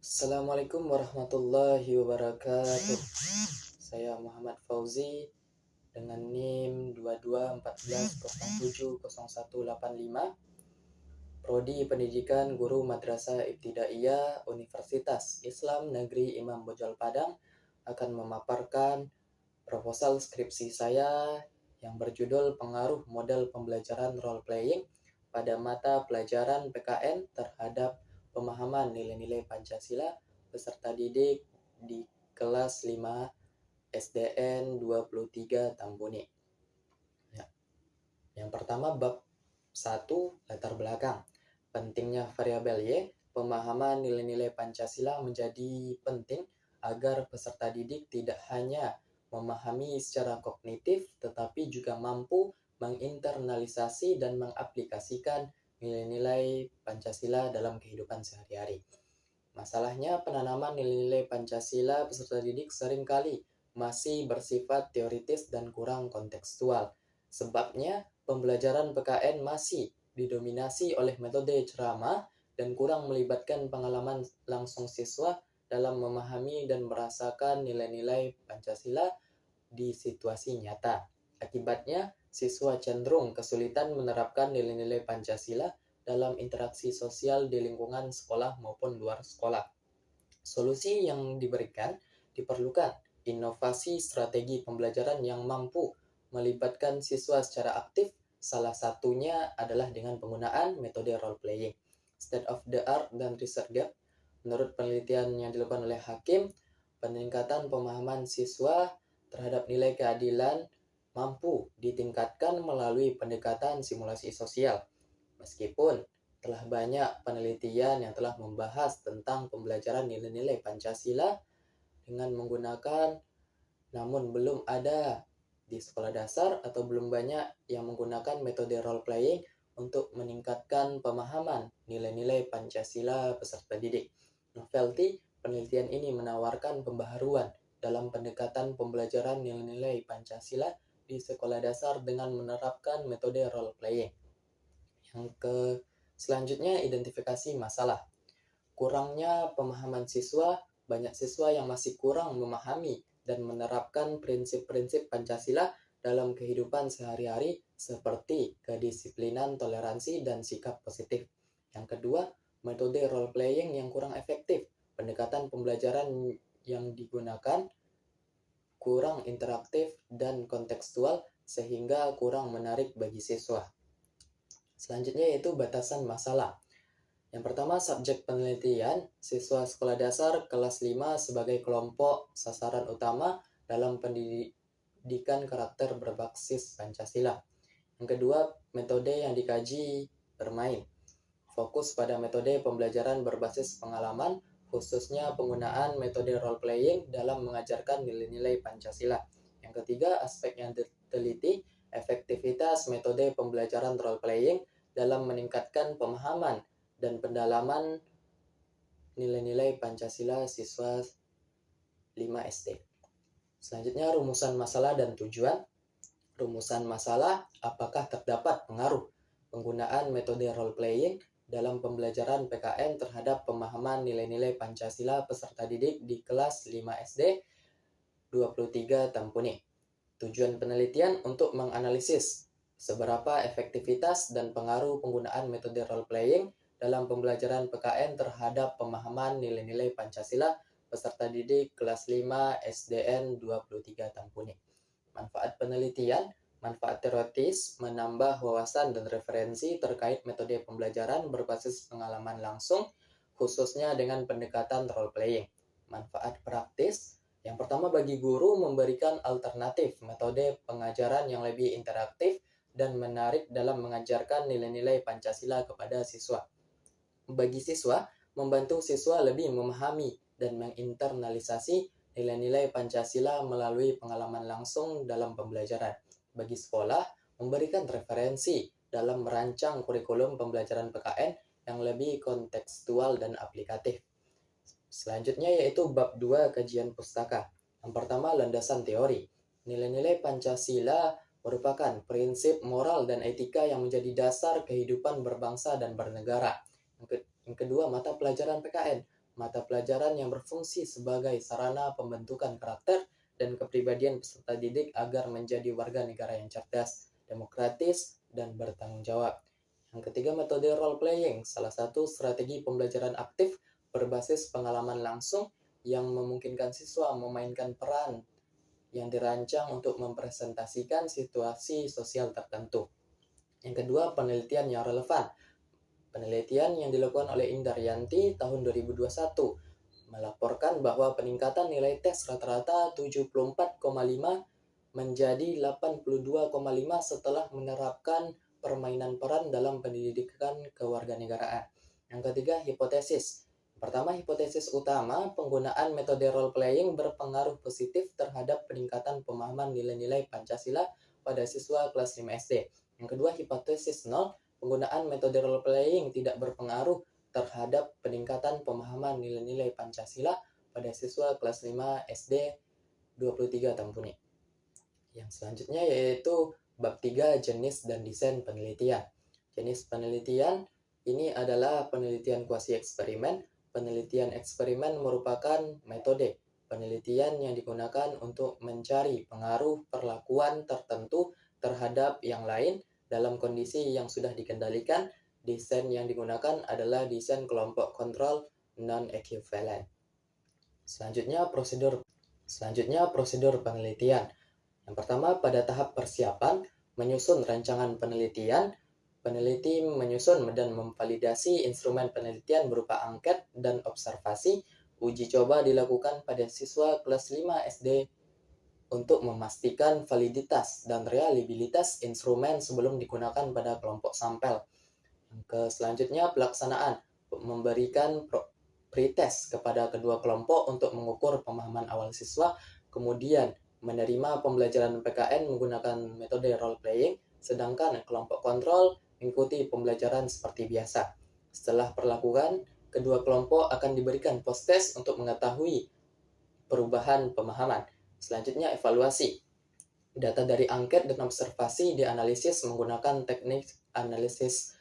Assalamualaikum warahmatullahi wabarakatuh. Saya Muhammad Fauzi dengan NIM 2214070185, Prodi Pendidikan Guru Madrasah Ibtidaiyah Universitas Islam Negeri Imam Bonjol Padang, akan memaparkan proposal skripsi saya yang berjudul Pengaruh Model Pembelajaran Role Playing pada mata pelajaran PKN terhadap pemahaman nilai-nilai Pancasila peserta didik di kelas 5 SDN 23 Tambuni. Yang pertama, bab 1, latar belakang. Pentingnya variabel Y. Pemahaman nilai-nilai Pancasila menjadi penting agar peserta didik tidak hanya memahami secara kognitif, tetapi juga mampu menginternalisasi dan mengaplikasikan nilai-nilai Pancasila dalam kehidupan sehari-hari. Masalahnya, penanaman nilai-nilai Pancasila peserta didik seringkali masih bersifat teoritis dan kurang kontekstual. Sebabnya, pembelajaran PKN masih didominasi oleh metode ceramah dan kurang melibatkan pengalaman langsung siswa dalam memahami dan merasakan nilai-nilai Pancasila di situasi nyata. Akibatnya, siswa cenderung kesulitan menerapkan nilai-nilai Pancasila dalam interaksi sosial di lingkungan sekolah maupun luar sekolah. Solusi yang diberikan diperlukan inovasi strategi pembelajaran yang mampu melibatkan siswa secara aktif. Salah satunya adalah dengan penggunaan metode role playing. State of the art dan research gap. Menurut penelitian yang dilakukan oleh Hakim, peningkatan pemahaman siswa terhadap nilai keadilan mampu ditingkatkan melalui pendekatan simulasi sosial. Meskipun telah banyak penelitian yang telah membahas tentang pembelajaran nilai-nilai Pancasila dengan menggunakan, namun belum ada di sekolah dasar atau belum banyak yang menggunakan metode role playing untuk meningkatkan pemahaman nilai-nilai Pancasila peserta didik. Novelty, penelitian ini menawarkan pembaharuan dalam pendekatan pembelajaran nilai-nilai Pancasila di sekolah dasar dengan menerapkan metode role playing. Selanjutnya, identifikasi masalah. Kurangnya pemahaman siswa. Banyak siswa yang masih kurang memahami dan menerapkan prinsip-prinsip Pancasila dalam kehidupan sehari-hari seperti kedisiplinan, toleransi, dan sikap positif. Yang kedua, metode role playing yang kurang efektif. Pendekatan pembelajaran yang digunakan kurang interaktif dan kontekstual sehingga kurang menarik bagi siswa. Selanjutnya yaitu batasan masalah. Yang pertama, subjek penelitian, siswa sekolah dasar kelas 5 sebagai kelompok sasaran utama dalam pendidikan karakter berbasis Pancasila. Yang kedua, metode yang dikaji bermain. Fokus pada metode pembelajaran berbasis pengalaman, khususnya penggunaan metode role playing dalam mengajarkan nilai-nilai Pancasila. Yang ketiga, aspek yang diteliti, efektivitas metode pembelajaran role playing dalam meningkatkan pemahaman dan pendalaman nilai-nilai Pancasila siswa 5 SD. Selanjutnya, rumusan masalah dan tujuan. Rumusan masalah, apakah terdapat pengaruh penggunaan metode role playing dalam pembelajaran PKN terhadap pemahaman nilai-nilai Pancasila peserta didik di kelas 5 SD 23 Tampuni. Tujuan penelitian untuk menganalisis seberapa efektivitas dan pengaruh penggunaan metode role playing dalam pembelajaran PKN terhadap pemahaman nilai-nilai Pancasila peserta didik kelas 5 SDN 23 Tampuni. Manfaat penelitian, manfaat teoritis, menambah wawasan dan referensi terkait metode pembelajaran berbasis pengalaman langsung, khususnya dengan pendekatan role playing. Manfaat praktis, yang pertama bagi guru memberikan alternatif metode pengajaran yang lebih interaktif dan menarik dalam mengajarkan nilai-nilai Pancasila kepada siswa. Bagi siswa, membantu siswa lebih memahami dan menginternalisasi nilai-nilai Pancasila melalui pengalaman langsung dalam pembelajaran. Bagi sekolah, memberikan referensi dalam merancang kurikulum pembelajaran PKN yang lebih kontekstual dan aplikatif. Selanjutnya yaitu bab 2 kajian pustaka. Yang pertama, landasan teori. Nilai-nilai Pancasila merupakan prinsip moral dan etika yang menjadi dasar kehidupan berbangsa dan bernegara. Yang kedua, mata pelajaran PKN mata pelajaran yang berfungsi sebagai sarana pembentukan karakter dan kepribadian peserta didik agar menjadi warga negara yang cerdas, demokratis, dan bertanggung jawab. Yang ketiga, metode role playing, salah satu strategi pembelajaran aktif berbasis pengalaman langsung yang memungkinkan siswa memainkan peran yang dirancang untuk mempresentasikan situasi sosial tertentu. Yang kedua, penelitian yang relevan. Penelitian yang dilakukan oleh Indaryanti tahun 2021 melaporkan bahwa peningkatan nilai tes rata-rata 74,5 menjadi 82,5 setelah menerapkan permainan peran dalam pendidikan kewarganegaraan. Yang ketiga, hipotesis. Pertama, hipotesis utama, penggunaan metode role playing berpengaruh positif terhadap peningkatan pemahaman nilai-nilai Pancasila pada siswa kelas 5 SD. Yang kedua, hipotesis 0, penggunaan metode role playing tidak berpengaruh terhadap peningkatan pemahaman nilai-nilai Pancasila pada siswa kelas 5 SD 23 Tampuni. Yang selanjutnya yaitu bab 3, jenis dan desain penelitian. Jenis penelitian ini adalah penelitian kuasi eksperimen. Penelitian eksperimen merupakan metode penelitian yang digunakan untuk mencari pengaruh perlakuan tertentu terhadap yang lain dalam kondisi yang sudah dikendalikan. Desain yang digunakan adalah desain kelompok kontrol non-equivalent. Selanjutnya prosedur penelitian. Yang pertama, pada tahap persiapan, menyusun rancangan penelitian. Peneliti menyusun dan memvalidasi instrumen penelitian berupa angket dan observasi. Uji coba dilakukan pada siswa kelas 5 SD untuk memastikan validitas dan reliabilitas instrumen sebelum digunakan pada kelompok sampel. Selanjutnya, pelaksanaan, memberikan pretest kepada kedua kelompok untuk mengukur pemahaman awal siswa, kemudian menerima pembelajaran PKN menggunakan metode role playing, sedangkan kelompok kontrol mengikuti pembelajaran seperti biasa. Setelah perlakuan, kedua kelompok akan diberikan post-test untuk mengetahui perubahan pemahaman. Selanjutnya, evaluasi. Data dari angket dan observasi dianalisis menggunakan teknik analisis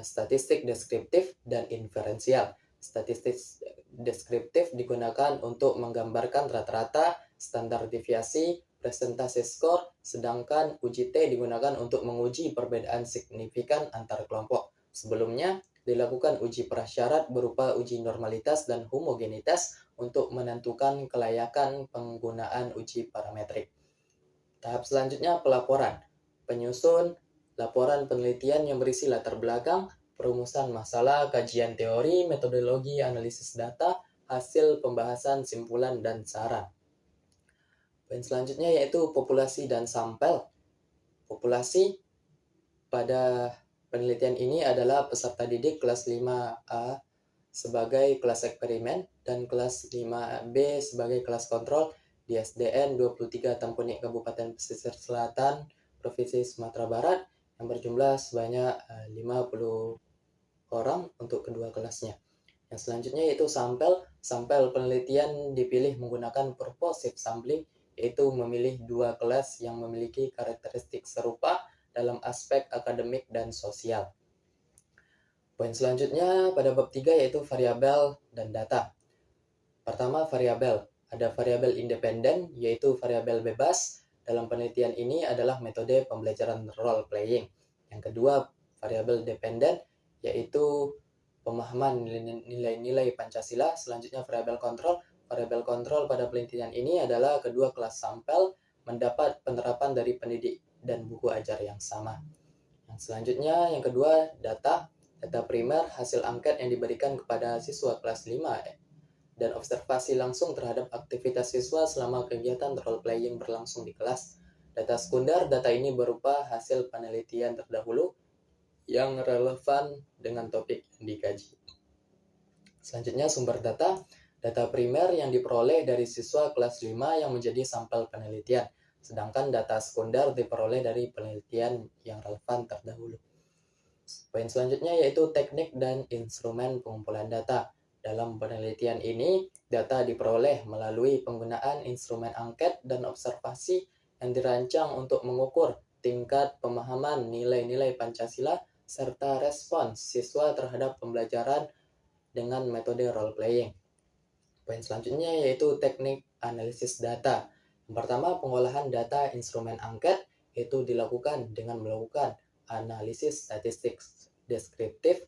statistik deskriptif dan inferensial. Statistik deskriptif digunakan untuk menggambarkan rata-rata, standar deviasi, presentasi skor, sedangkan uji T digunakan untuk menguji perbedaan signifikan antar kelompok. Sebelumnya, dilakukan uji prasyarat berupa uji normalitas dan homogenitas untuk menentukan kelayakan penggunaan uji parametrik. Tahap selanjutnya, pelaporan. Penyusun laporan penelitian yang berisi latar belakang, perumusan masalah, kajian teori, metodologi, analisis data, hasil pembahasan, simpulan, dan saran. Poin selanjutnya yaitu populasi dan sampel. Populasi pada penelitian ini adalah peserta didik kelas 5A sebagai kelas eksperimen dan kelas 5B sebagai kelas kontrol di SDN 23 Tampuni Kabupaten Pesisir Selatan, Provinsi Sumatera Barat, yang berjumlah sebanyak 50 orang untuk kedua kelasnya. Yang selanjutnya yaitu sampel. Sampel penelitian dipilih menggunakan purposive sampling, yaitu memilih dua kelas yang memiliki karakteristik serupa dalam aspek akademik dan sosial. Poin selanjutnya pada bab 3 yaitu variabel dan data. Pertama, variabel. Ada variabel independen, yaitu variabel bebas. Dalam penelitian ini adalah metode pembelajaran role playing. Yang kedua, variabel dependen, yaitu pemahaman nilai-nilai Pancasila. Selanjutnya, variabel kontrol. Variabel kontrol pada penelitian ini adalah kedua kelas sampel mendapat penerapan dari pendidik dan buku ajar yang sama. Yang selanjutnya, yang kedua, data. Data primer, hasil angket yang diberikan kepada siswa kelas 5 dan observasi langsung terhadap aktivitas siswa selama kegiatan role playing berlangsung di kelas. Data sekunder, data ini berupa hasil penelitian terdahulu yang relevan dengan topik yang dikaji. Selanjutnya, sumber data. Data primer yang diperoleh dari siswa kelas 5 yang menjadi sampel penelitian, sedangkan data sekunder diperoleh dari penelitian yang relevan terdahulu. Poin selanjutnya yaitu teknik dan instrumen pengumpulan data. Dalam penelitian ini, data diperoleh melalui penggunaan instrumen angket dan observasi yang dirancang untuk mengukur tingkat pemahaman nilai-nilai Pancasila serta respons siswa terhadap pembelajaran dengan metode role playing. Poin selanjutnya yaitu teknik analisis data. Yang pertama, pengolahan data instrumen angket itu dilakukan dengan melakukan analisis statistik deskriptif,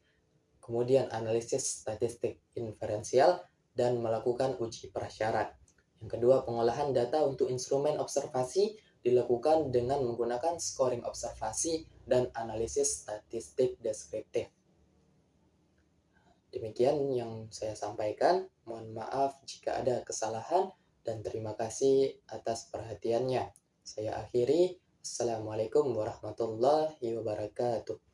kemudian analisis statistik inferensial, dan melakukan uji prasyarat. Yang kedua, pengolahan data untuk instrumen observasi dilakukan dengan menggunakan scoring observasi dan analisis statistik deskriptif. Demikian yang saya sampaikan. Mohon maaf jika ada kesalahan dan terima kasih atas perhatiannya. Saya akhiri. Assalamualaikum warahmatullahi wabarakatuh.